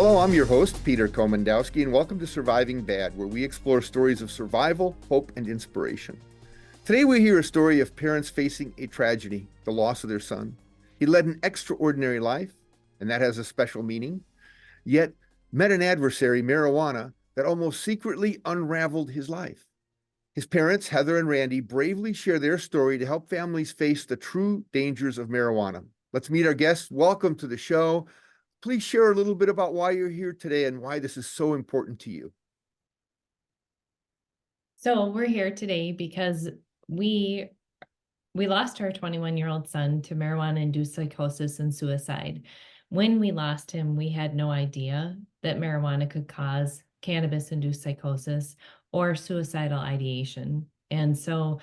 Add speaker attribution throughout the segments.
Speaker 1: Hello, I'm your host, Peter Komendowski, and welcome to Surviving Bad, where we explore stories of survival, hope, and inspiration. Today we hear a story of parents facing a tragedy, the loss of their son. He led an extraordinary life, and that has a special meaning, yet met an adversary, marijuana, that almost secretly unraveled his life. His parents, Heather and Randy, bravely share their story to help families face the true dangers of marijuana. Let's meet our guests. Welcome to the show. Please share a little bit about why you're here today and why this is so important to you.
Speaker 2: So we're here today because we lost our 21-year-old son to marijuana-induced psychosis and suicide. When we lost him, we had no idea that marijuana could cause cannabis-induced psychosis or suicidal ideation. And so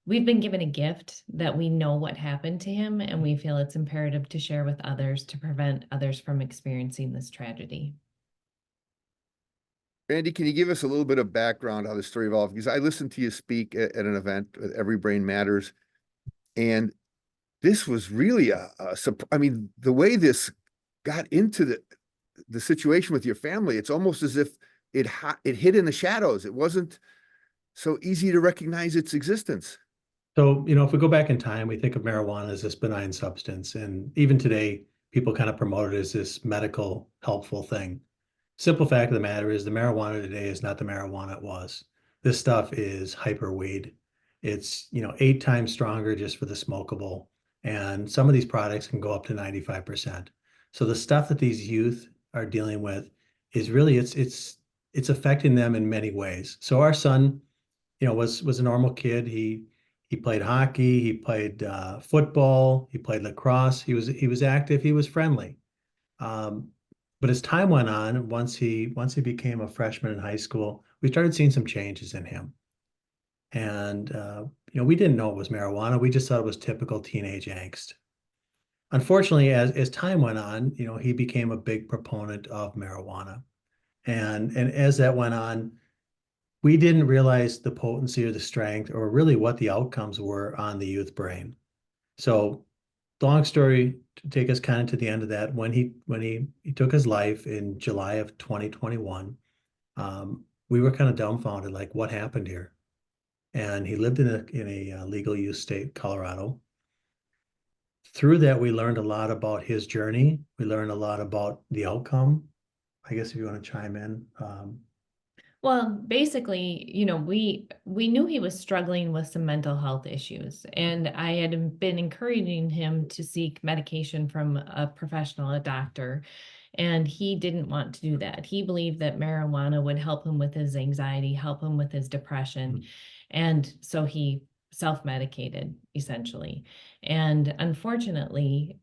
Speaker 2: we've been given a gift that we know what happened to him, and we feel it's imperative to share with others to prevent others from experiencing this tragedy.
Speaker 1: Randy, can you give us a little bit of background how the story evolved? Because I listened to you speak at an event with Every Brain Matters, and this was really I mean, the way this got into the situation with your family, it's almost as if it hid in the shadows. It wasn't so easy to recognize its existence.
Speaker 3: So, if we go back in time, we think of marijuana as this benign substance. And even today, people kind of promote it as this medical helpful thing. Simple fact of the matter is the marijuana today is not the marijuana it was. This stuff is hyper weed. It's, 8 times stronger just for the smokable. And some of these products can go up to 95%. So the stuff that these youth are dealing with is really, it's affecting them in many ways. So our son, was a normal kid. He played hockey, he played football, he played lacrosse. He was active, he was friendly. But as time went on, once he became a freshman in high school, we started seeing some changes in him. And we didn't know it was marijuana. We just thought it was typical teenage angst. Unfortunately, as time went on, he became a big proponent of marijuana. And as that went on, we didn't realize the potency or the strength or really what the outcomes were on the youth brain. So long story to take us kind of to the end of that, when he took his life in July of 2021, we were kind of dumbfounded, like what happened here? And he lived in a legal use state, Colorado. Through that, we learned a lot about his journey. We learned a lot about the outcome. I guess if you want to chime in.
Speaker 2: Well, basically, we knew he was struggling with some mental health issues, and I had been encouraging him to seek medication from a professional, a doctor, and he didn't want to do that. He believed that marijuana would help him with his anxiety, help him with his depression, and so he self-medicated essentially. And unfortunately,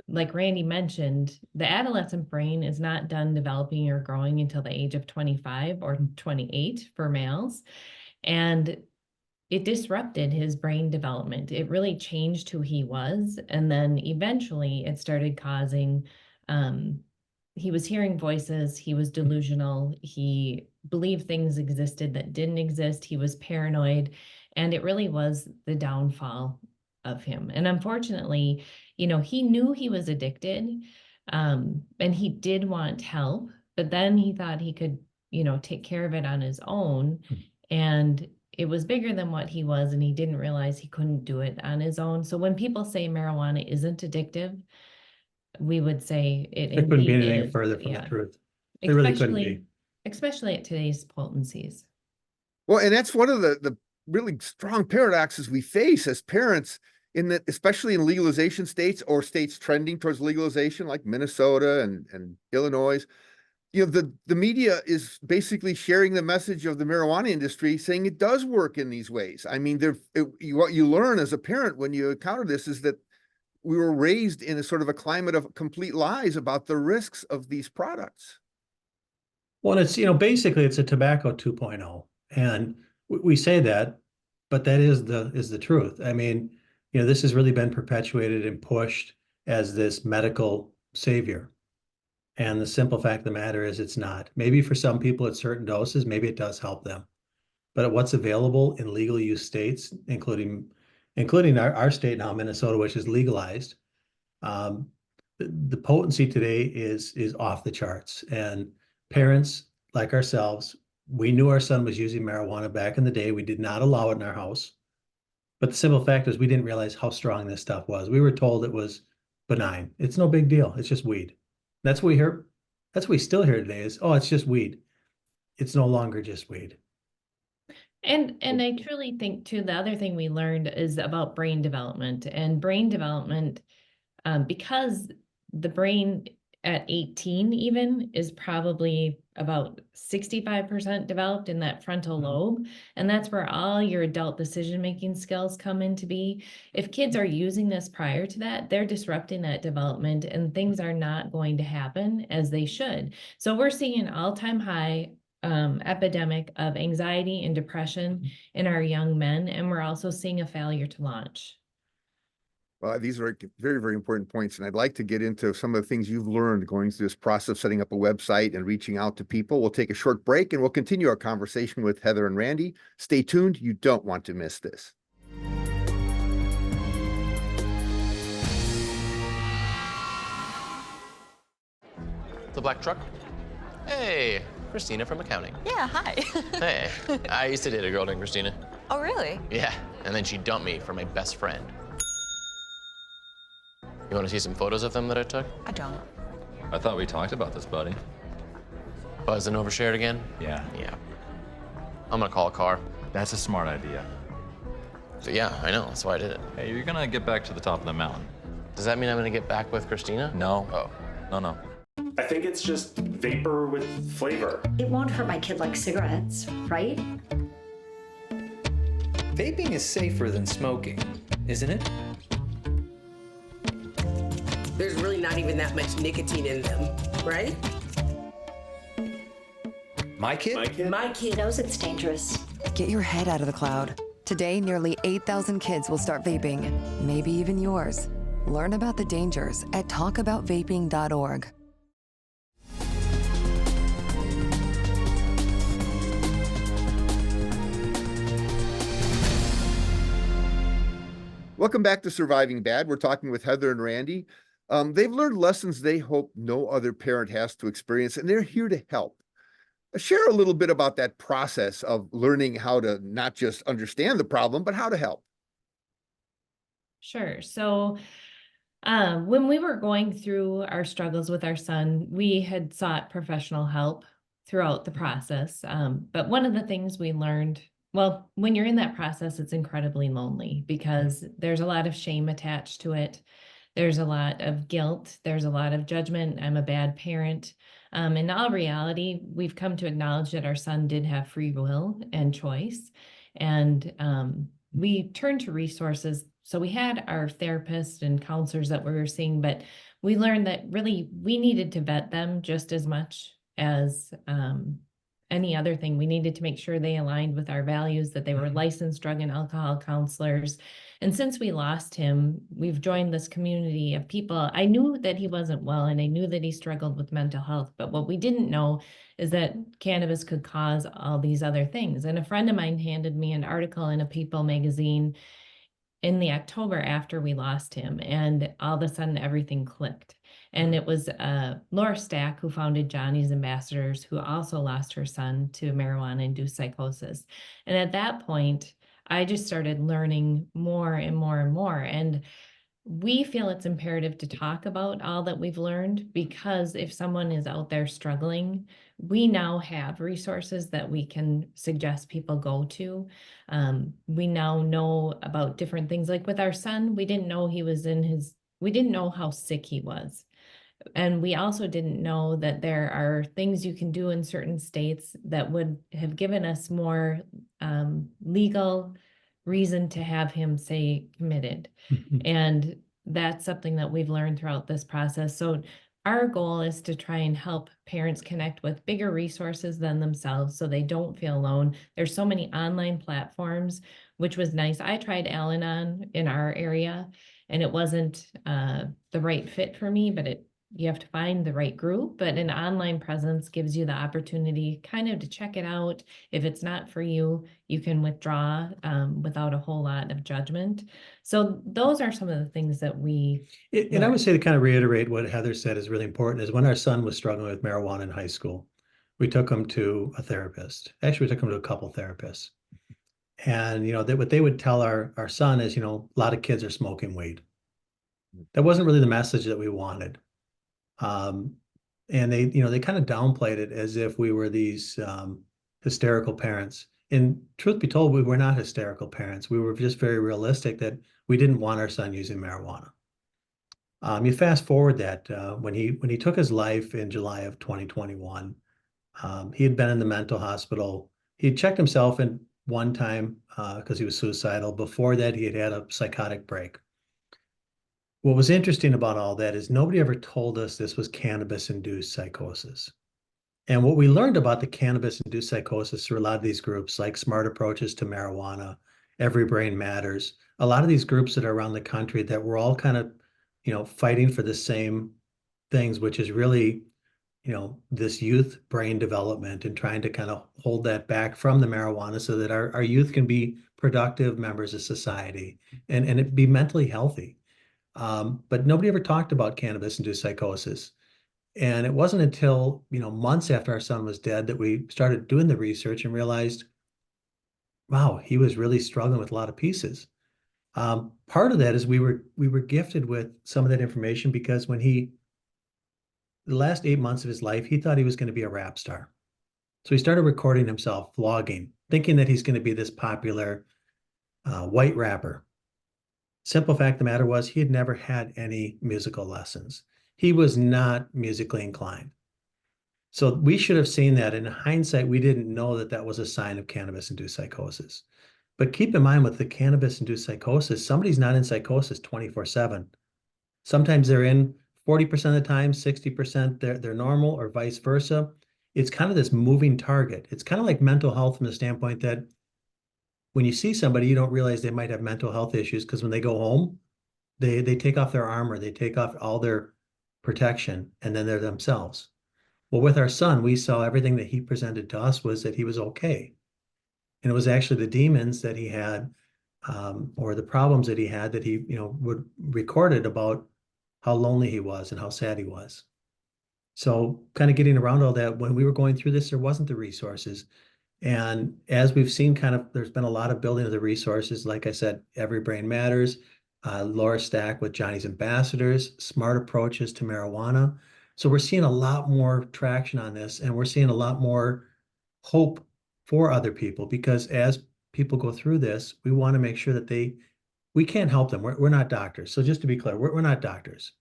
Speaker 2: like Randy mentioned, the adolescent brain is not done developing or growing until the age of 25 or 28 for males. And it disrupted his brain development. It really changed who he was. And then eventually it started causing, he was hearing voices, he was delusional, he believed things existed that didn't exist, he was paranoid, and it really was the downfall of him. And unfortunately, he knew he was addicted, and he did want help, but then he thought he could, take care of it on his own. And it was bigger than what he was, and he didn't realize he couldn't do it on his own. So when people say marijuana isn't addictive, we would say it
Speaker 3: couldn't be
Speaker 2: indeed
Speaker 3: anything
Speaker 2: is.
Speaker 3: further from the truth. It really couldn't be.
Speaker 2: Especially at today's potencies.
Speaker 1: Well, and that's one of the really strong paradoxes we face as parents in that, especially in legalization states or states trending towards legalization like Minnesota and Illinois. The media is basically sharing the message of the marijuana industry, saying it does work in these ways. I mean, what you learn as a parent when you encounter this is that we were raised in a sort of a climate of complete lies about the risks of these products.
Speaker 3: Well, it's, basically it's a tobacco 2.0. And we say that, but that is the truth. I mean, this has really been perpetuated and pushed as this medical savior. And the simple fact of the matter is it's not. Maybe for some people at certain doses, maybe it does help them. But what's available in legal use states, including our state now, Minnesota, which is legalized, the potency today is off the charts. And parents like ourselves, we knew our son was using marijuana back in the day. We did not allow it in our house. But the simple fact is we didn't realize how strong this stuff was. We were told it was benign. It's no big deal. It's just weed. That's what we hear. That's what we still hear today is, oh, it's just weed. It's no longer just weed.
Speaker 2: And I truly think too, the other thing we learned is about brain development, and brain development, because the brain at 18 even is probably about 65% developed in that frontal lobe. And that's where all your adult decision-making skills come into be. If kids are using this prior to that, they're disrupting that development and things are not going to happen as they should. So we're seeing an all-time high epidemic of anxiety and depression in our young men. And we're also seeing a failure to launch.
Speaker 1: Well, these are very, very important points. And I'd like to get into some of the things you've learned going through this process of setting up a website and reaching out to people. We'll take a short break and we'll continue our conversation with Heather and Randy. Stay tuned. You don't want to miss this.
Speaker 4: The black truck? Hey, Christina from accounting.
Speaker 5: Yeah, hi.
Speaker 4: Hey, I used to date a girl named Christina.
Speaker 5: Oh, really?
Speaker 4: Yeah, and then she dumped me for my best friend. You want to see some photos of them that I took?
Speaker 5: I don't.
Speaker 6: I thought we talked about this, buddy.
Speaker 4: Buzzed and overshared again?
Speaker 6: Yeah.
Speaker 4: Yeah. I'm gonna call a car.
Speaker 6: That's a smart idea.
Speaker 4: So yeah, I know, that's why I did it.
Speaker 6: Hey, you're gonna get back to the top of the mountain.
Speaker 4: Does that mean I'm gonna get back with Christina?
Speaker 6: No.
Speaker 4: Oh.
Speaker 6: No.
Speaker 7: I think it's just vapor with flavor.
Speaker 8: It won't hurt my kid like cigarettes, right?
Speaker 9: Vaping is safer than smoking, isn't it?
Speaker 10: There's really not even that much nicotine in them, right?
Speaker 9: My kid?
Speaker 10: My kid
Speaker 8: Knows it's dangerous.
Speaker 11: Get your head out of the cloud. Today, nearly 8,000 kids will start vaping, maybe even yours. Learn about the dangers at talkaboutvaping.org.
Speaker 1: Welcome back to Surviving Bad. We're talking with Heather and Randy. They've learned lessons they hope no other parent has to experience, and they're here to help. Share a little bit about that process of learning how to not just understand the problem, but how to help.
Speaker 2: Sure. So when we were going through our struggles with our son, we had sought professional help throughout the process. But one of the things we learned, well, when you're in that process, it's incredibly lonely because there's a lot of shame attached to it. There's a lot of guilt. There's a lot of judgment. I'm a bad parent. In all reality, we've come to acknowledge that our son did have free will and choice. And we turned to resources. So we had our therapists and counselors that we were seeing, but we learned that really we needed to vet them just as much as any other thing. We needed to make sure they aligned with our values, that they were licensed drug and alcohol counselors. And since we lost him, we've joined this community of people. I knew that he wasn't well, and I knew that he struggled with mental health, but what we didn't know is that cannabis could cause all these other things. And a friend of mine handed me an article in a People magazine in the October after we lost him, and all of a sudden everything clicked. And it was Laura Stack, who founded Johnny's Ambassadors, who also lost her son to marijuana-induced psychosis. And at that point, I just started learning more and more and more. And we feel it's imperative to talk about all that we've learned, because if someone is out there struggling, we now have resources that we can suggest people go to. We now know about different things. Like with our son, we didn't know we didn't know how sick he was. And we also didn't know that there are things you can do in certain states that would have given us more legal reason to have him say committed. And that's something that we've learned throughout this process. So our goal is to try and help parents connect with bigger resources than themselves so they don't feel alone. There's so many online platforms, which was nice. I tried Al-Anon in our area, and it wasn't the right fit for me, but it you have to find the right group, but an online presence gives you the opportunity kind of to check it out. If it's not for you, you can withdraw without a whole lot of judgment. So those are some of the things that we
Speaker 3: And I would say, to kind of reiterate what Heather said is really important, is when our son was struggling with marijuana in high school, we took him to a therapist. Actually, we took him to a couple therapists. And, what they would tell our son is, a lot of kids are smoking weed. That wasn't really the message that we wanted. And they kind of downplayed it as if we were these hysterical parents. And truth be told, we were not hysterical parents. We were just very realistic that we didn't want our son using marijuana. You fast forward that when he took his life in July of 2021, he had been in the mental hospital. He had checked himself in one time because he was suicidal. Before that, he had had a psychotic break. What was interesting about all that is nobody ever told us this was cannabis-induced psychosis. And what we learned about the cannabis-induced psychosis through a lot of these groups, like Smart Approaches to Marijuana, Every Brain Matters, a lot of these groups that are around the country that were all kind of, fighting for the same things, which is really, this youth brain development and trying to kind of hold that back from the marijuana so that our youth can be productive members of society and it be mentally healthy. But nobody ever talked about cannabis-induced psychosis. And it wasn't until, months after our son was dead that we started doing the research and realized, wow, he was really struggling with a lot of pieces. Part of that is we were gifted with some of that information because the last 8 months of his life, he thought he was going to be a rap star. So he started recording himself, vlogging, thinking that he's going to be this popular white rapper. Simple fact of the matter was he had never had any musical lessons. He was not musically inclined. So we should have seen that. In hindsight, we didn't know that that was a sign of cannabis-induced psychosis. But keep in mind, with the cannabis-induced psychosis, somebody's not in psychosis 24/7. Sometimes they're in 40% of the time, 60% they're normal, or vice versa. It's kind of this moving target. It's kind of like mental health from the standpoint that when you see somebody, you don't realize they might have mental health issues because when they go home, they take off their armor, they take off all their protection, and then they're themselves. Well, with our son, we saw everything that he presented to us was that he was okay. And it was actually the demons that he had, or the problems that he had that he, would recorded about how lonely he was and how sad he was. So kind of getting around all that, when we were going through this, there wasn't the resources. And as we've seen, there's been a lot of building of the resources. Like I said, Every Brain Matters, Laura Stack with Johnny's Ambassadors, Smart Approaches to Marijuana. So we're seeing a lot more traction on this, and we're seeing a lot more hope for other people, because as people go through this, we want to make sure that we can't help them. We're not doctors. So just to be clear, we're not doctors,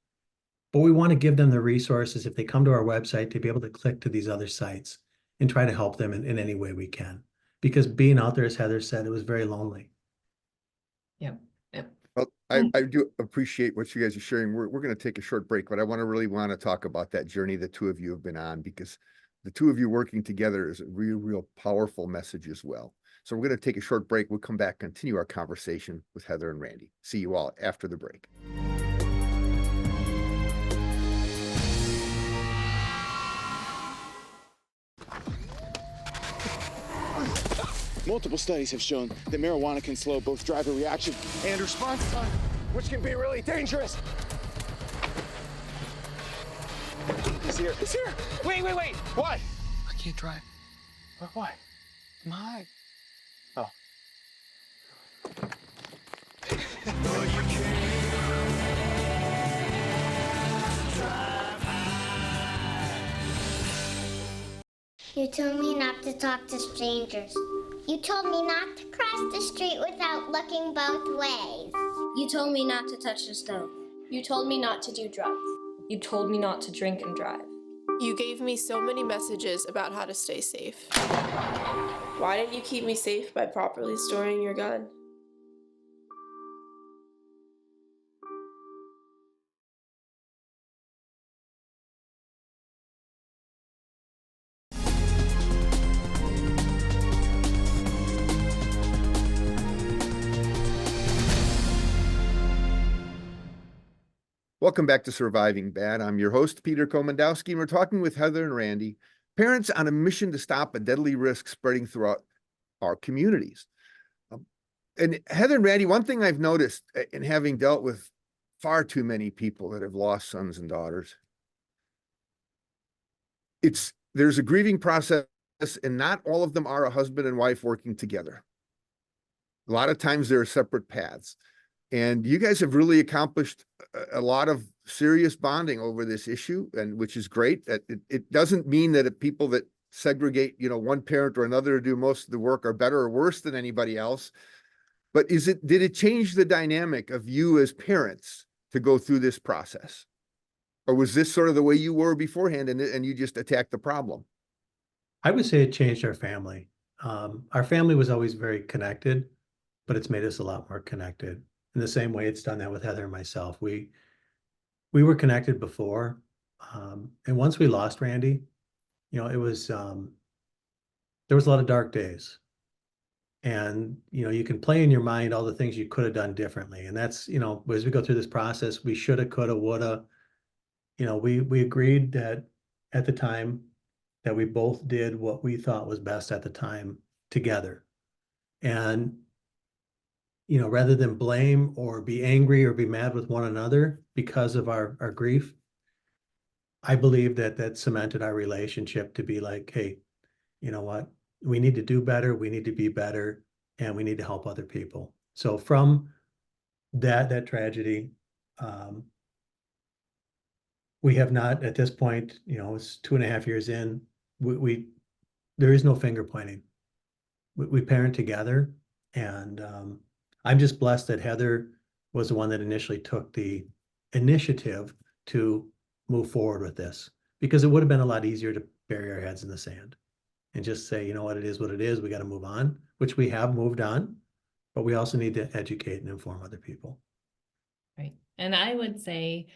Speaker 3: but we want to give them the resources if they come to our website to be able to click to these other sites and try to help them in any way we can. Because being out there, as Heather said, it was very lonely.
Speaker 2: Yep.
Speaker 1: Well, I do appreciate what you guys are sharing. We're going to take a short break, but I really want to talk about that journey the two of you have been on, because the two of you working together is a real powerful message as well. So we're going to take a short break. We'll come back, continue our conversation with Heather and Randy. See you all after the break.
Speaker 5: Multiple studies have shown that marijuana can slow both driver reaction and response time, which can be really dangerous. He's here. He's here. Wait. What? I can't drive. Why? My. Oh.
Speaker 12: You told me not to talk to strangers. You told me not to cross the street without looking both ways.
Speaker 13: You told me not to touch the stove.
Speaker 14: You told me not to do drugs. You told me not to drink and drive.
Speaker 15: You gave me so many messages about how to stay safe.
Speaker 14: Why didn't you keep me safe by properly storing your gun?
Speaker 1: Welcome back to Surviving Bad. I'm your host, Peter Komendowski, and we're talking with Heather and Randy, parents on a mission to stop a deadly risk spreading throughout our communities. And Heather and Randy, one thing I've noticed in having dealt with far too many people that have lost sons and daughters, there's a grieving process, and not all of them are a husband and wife working together. A lot of times there are separate paths. And you guys have really accomplished a lot of serious bonding over this issue, and which is great. It doesn't mean that people that segregate, one parent or another to do most of the work are better or worse than anybody else. But did it change the dynamic of you as parents to go through this process? Or was this sort of the way you were beforehand, and you just attacked the problem?
Speaker 3: I would say it changed our family. Our family was always very connected, but it's made us a lot more connected. In the same way it's done that with Heather and myself. We were connected before. And once we lost Randy, it was, there was a lot of dark days. And, you can play in your mind all the things you could have done differently. And that's, as we go through this process, we shoulda, coulda, woulda. We agreed that at the time that we both did what we thought was best at the time together. And rather than blame or be angry or be mad with one another because of our grief, I believe that cemented our relationship to be like, hey, you know what? We need to do better. We need to be better, and we need to help other people. So from that tragedy, we have not at this point, it's 2.5 years in, there is no finger pointing. We parent together, and I'm just blessed that Heather was the one that initially took the initiative to move forward with this, because it would have been a lot easier to bury our heads in the sand and just say, you know what, it is what it is. We got to move on, which we have moved on, but we also need to educate and inform other people.
Speaker 2: Right. And I would say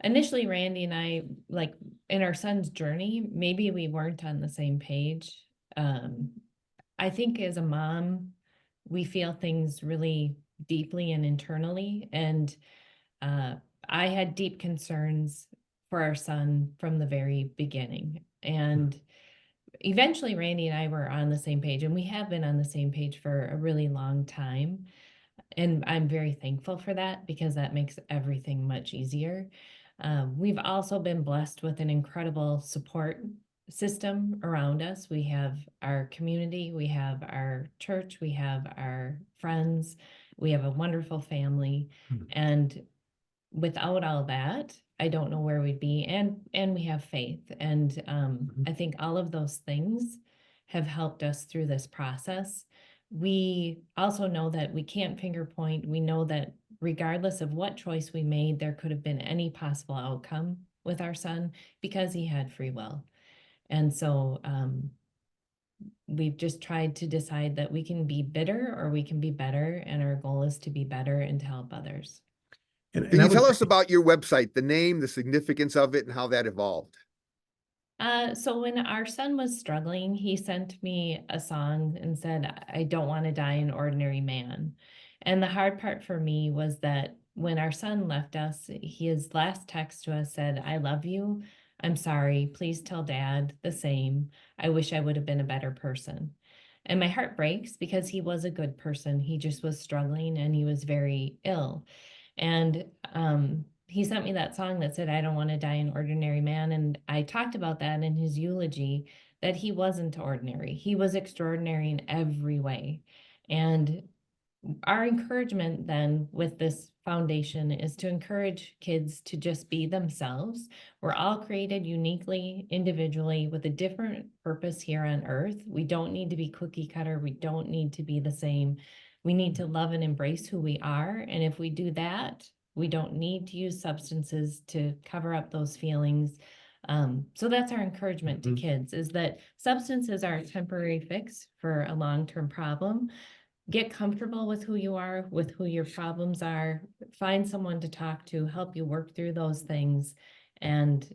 Speaker 2: initially, Randy and I, like in our son's journey, maybe we weren't on the same page. I think as a mom, we feel things really deeply and internally. And I had deep concerns for our son from the very beginning. And eventually, Randy and I were on the same page, and we have been on the same page for a really long time. And I'm very thankful for that, because that makes everything much easier. We've also been blessed with an incredible support system around us. We have our community, we have our church, we have our friends, we have a wonderful family. And without all that, I don't know where we'd be. And we have faith. And I think all of those things have helped us through this process. We also know that we can't finger point. We know that regardless of what choice we made, there could have been any possible outcome with our son, because he had free will. And so we've just tried to decide that we can be bitter or we can be better. And our goal is to be better and to help others.
Speaker 1: Can you tell us about your website, the name, the significance of it, and how that evolved?
Speaker 2: So when our son was struggling, he sent me a song and said, I don't want to die an ordinary man. And the hard part for me was that when our son left us, his last text to us said, I love you. I'm sorry. Please tell Dad the same. I wish I would have been a better person. And my heart breaks, because he was a good person. He just was struggling, and he was very ill. And he sent me that song that said, I don't want to die an ordinary man. And I talked about that in his eulogy, that he wasn't ordinary. He was extraordinary in every way. And our encouragement then with this foundation is to encourage kids to just be themselves. We're all created uniquely, individually, with a different purpose here on earth. We don't need to be cookie cutter. We don't need to be the same. We need to love and embrace who we are. And if we do that, we don't need to use substances to cover up those feelings. So that's our encouragement to kids, is that substances are a temporary fix for a long-term problem. Get comfortable with who you are, with who your problems are, find someone to talk to, help you work through those things, and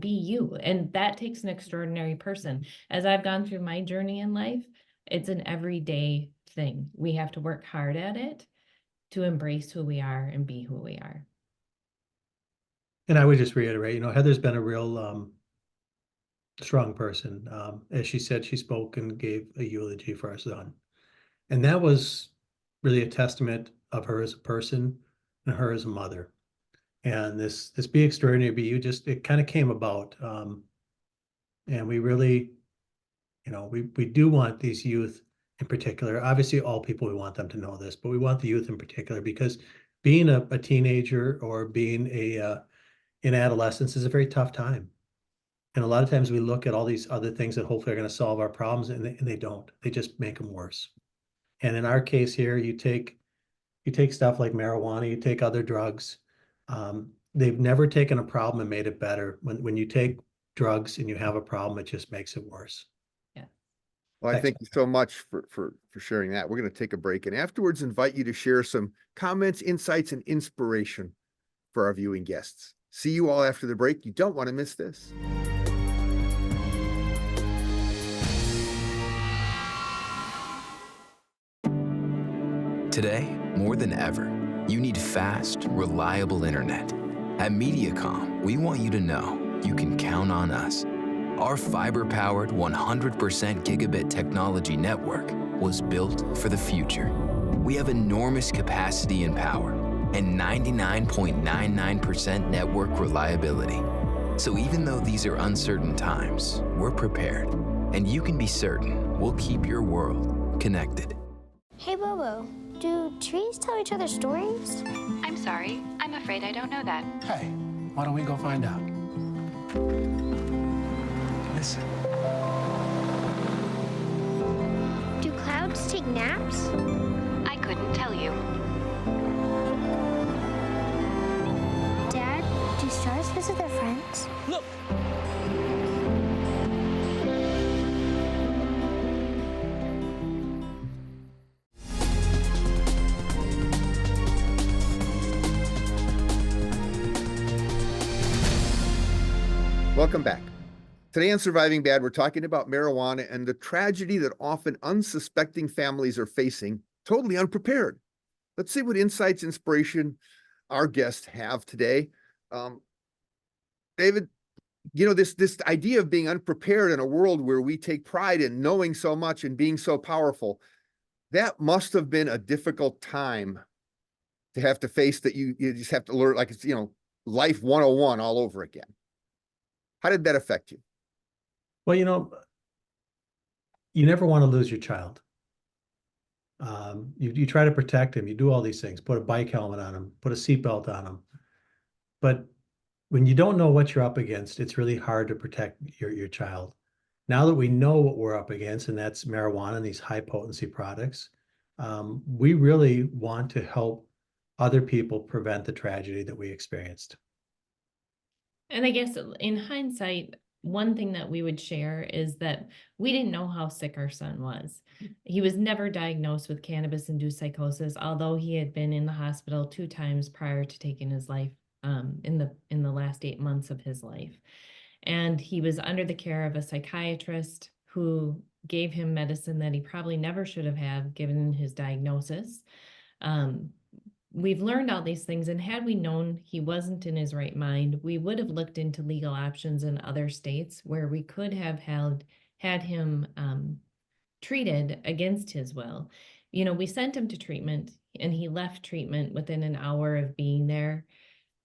Speaker 2: be you. And that takes an extraordinary person. As I've gone through my journey in life, it's an everyday thing. We have to work hard at it to embrace who we are and be who we are.
Speaker 3: And I would just reiterate, Heather's been a real strong person. As she said, she spoke and gave a eulogy for our son. And that was really a testament of her as a person and her as a mother. And this Be Extraordinary, Be You, it kind of came about. And we really, we do want these youth in particular, obviously all people, we want them to know this, but we want the youth in particular, because being a teenager or being in adolescence is a very tough time. And a lot of times we look at all these other things that hopefully are going to solve our problems, and they don't. They just make them worse. And in our case here, you take stuff like marijuana, you take other drugs. They've never taken a problem and made it better. When you take drugs and you have a problem, it just makes it worse.
Speaker 2: Yeah.
Speaker 1: Well, I thank you so much for sharing that. We're going to take a break and afterwards invite you to share some comments, insights, and inspiration for our viewing guests. See you all after the break. You don't want to miss this.
Speaker 16: Today, more than ever, you need fast, reliable internet. At Mediacom, we want you to know you can count on us. Our fiber-powered 100% gigabit technology network was built for the future. We have enormous capacity and power and 99.99% network reliability. So even though these are uncertain times, we're prepared. And you can be certain we'll keep your world connected.
Speaker 12: Hey, Bobo, do trees tell each other stories?
Speaker 17: I'm sorry. I'm afraid I don't know that.
Speaker 5: Hey, why don't we go find out? Listen.
Speaker 12: Do clouds take naps?
Speaker 17: I couldn't tell you.
Speaker 12: Dad, do stars visit their friends?
Speaker 5: Look!
Speaker 1: Welcome back. Today on Surviving Bad, we're talking about marijuana and the tragedy that often unsuspecting families are facing, totally unprepared. Let's see what insights, inspiration our guests have today. David, this idea of being unprepared in a world where we take pride in knowing so much and being so powerful, that must have been a difficult time to have to face, that you just have to learn, like it's, life 101 all over again. How did that affect you?
Speaker 3: Well, you never want to lose your child. You try to protect him. You do all these things, put a bike helmet on him, put a seatbelt on him. But when you don't know what you're up against, it's really hard to protect your child. Now that we know what we're up against, and that's marijuana and these high potency products, we really want to help other people prevent the tragedy that we experienced.
Speaker 2: And I guess in hindsight, one thing that we would share is that we didn't know how sick our son was. He was never diagnosed with cannabis-induced psychosis, although he had been in the hospital 2 times prior to taking his life in the last 8 months of his life. And he was under the care of a psychiatrist who gave him medicine that he probably never should have had given his diagnosis. We've learned all these things, and had we known he wasn't in his right mind, we would have looked into legal options in other states where we could have had him treated against his will. We sent him to treatment, and he left treatment within an hour of being there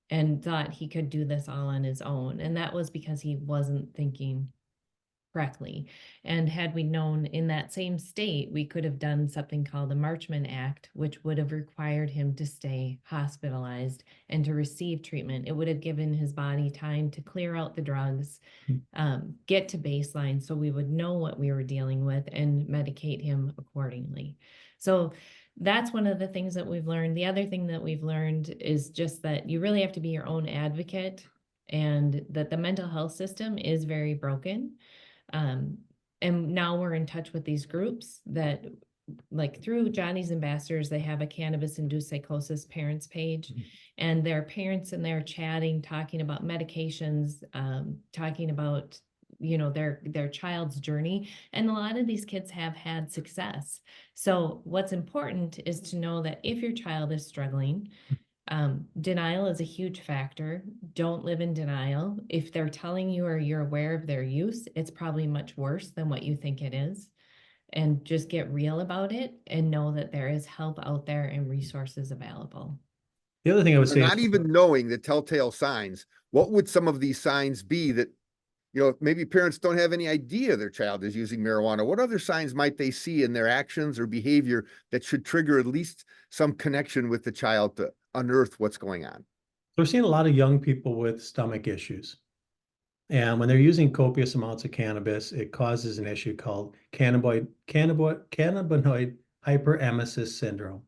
Speaker 2: and thought he could do this all on his own. And that was because he wasn't thinking correctly. And had we known in that same state, we could have done something called the Marchman Act, which would have required him to stay hospitalized and to receive treatment. It would have given his body time to clear out the drugs, get to baseline, so we would know what we were dealing with and medicate him accordingly. So that's one of the things that we've learned. The other thing that we've learned is just that you really have to be your own advocate, and that the mental health system is very broken. And now we're in touch with these groups that, like through Johnny's Ambassadors, they have a cannabis-induced psychosis parents page, and there are parents in there chatting, talking about medications, talking about, their child's journey. And a lot of these kids have had success. So what's important is to know that if your child is struggling, Denial is a huge factor. Don't live in denial. If they're telling you or you're aware of their use, it's probably much worse than what you think it is. And just get real about it and know that there is help out there and resources available.
Speaker 3: The other thing I would say,
Speaker 1: not even knowing the telltale signs, what would some of these signs be that, maybe parents don't have any idea their child is using marijuana? What other signs might they see in their actions or behavior that should trigger at least some connection with the child to unearth what's going on?
Speaker 3: we're seeing a lot of young people with stomach issues. And when they're using copious amounts of cannabis, it causes an issue called cannabinoid hyperemesis syndrome,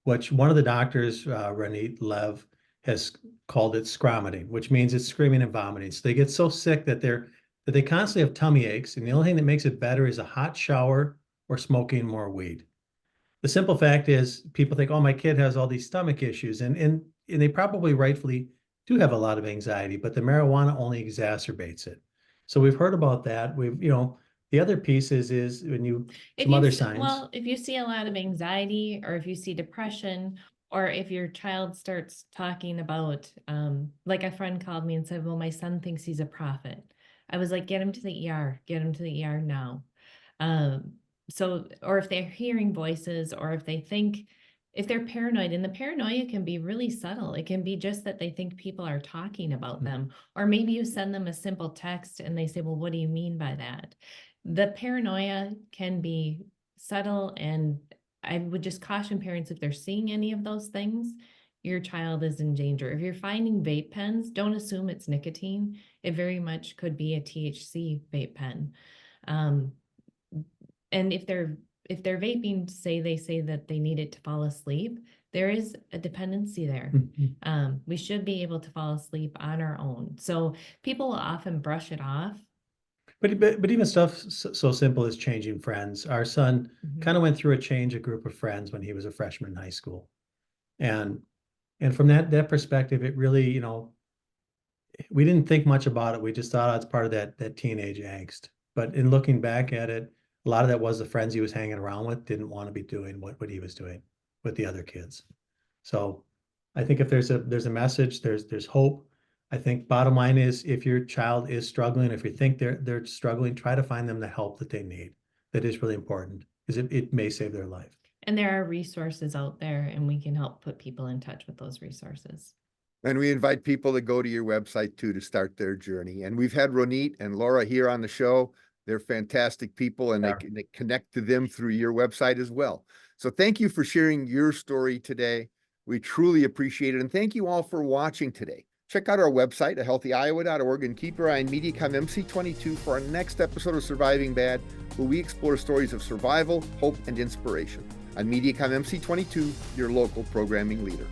Speaker 3: which one of the doctors, Randy Lev, has called it scromiting, which means it's screaming and vomiting. So they get so sick that they constantly have tummy aches, and the only thing that makes it better is a hot shower or smoking more weed. The simple fact is, people think, oh, my kid has all these stomach issues, and they probably rightfully do have a lot of anxiety, but the marijuana only exacerbates it. So we've heard about that. The other piece is when other signs.
Speaker 2: Well, if you see a lot of anxiety, or if you see depression, or if your child starts talking about, like a friend called me and said, well, my son thinks he's a prophet. I was like, get him to the ER, get him to the ER now. So, or if they're hearing voices, or if they're paranoid, and the paranoia can be really subtle. It can be just that they think people are talking about them, or maybe you send them a simple text and they say, well, what do you mean by that? The paranoia can be subtle, and I would just caution parents, if they're seeing any of those things, your child is in danger. If you're finding vape pens, don't assume it's nicotine. It very much could be a THC vape pen. And if they're vaping, they say that they need it to fall asleep, there is a dependency there. We should be able to fall asleep on our own. So people will often brush it off.
Speaker 3: But even stuff so simple as changing friends. Our son kind of went through a group of friends when he was a freshman in high school. And from that perspective, it really, we didn't think much about it. We just thought it's part of that teenage angst. But in looking back at it, a lot of that was the friends he was hanging around with didn't want to be doing what he was doing with the other kids. So I think if there's a message, there's hope. I think bottom line is, if your child is struggling, if you think they're struggling, try to find them the help that they need. That is really important, because it may save their life.
Speaker 2: And there are resources out there, and we can help put people in touch with those resources.
Speaker 1: And we invite people to go to your website too, to start their journey. And we've had Ronit and Laura here on the show. They're fantastic people, and they connect to them through your website as well. So thank you for sharing your story today. We truly appreciate it. And thank you all for watching today. Check out our website, ahealthyiowa.org, and keep your eye on MediaCom MC22 for our next episode of Surviving Bad, where we explore stories of survival, hope, and inspiration. On MediaCom MC22, your local programming leader.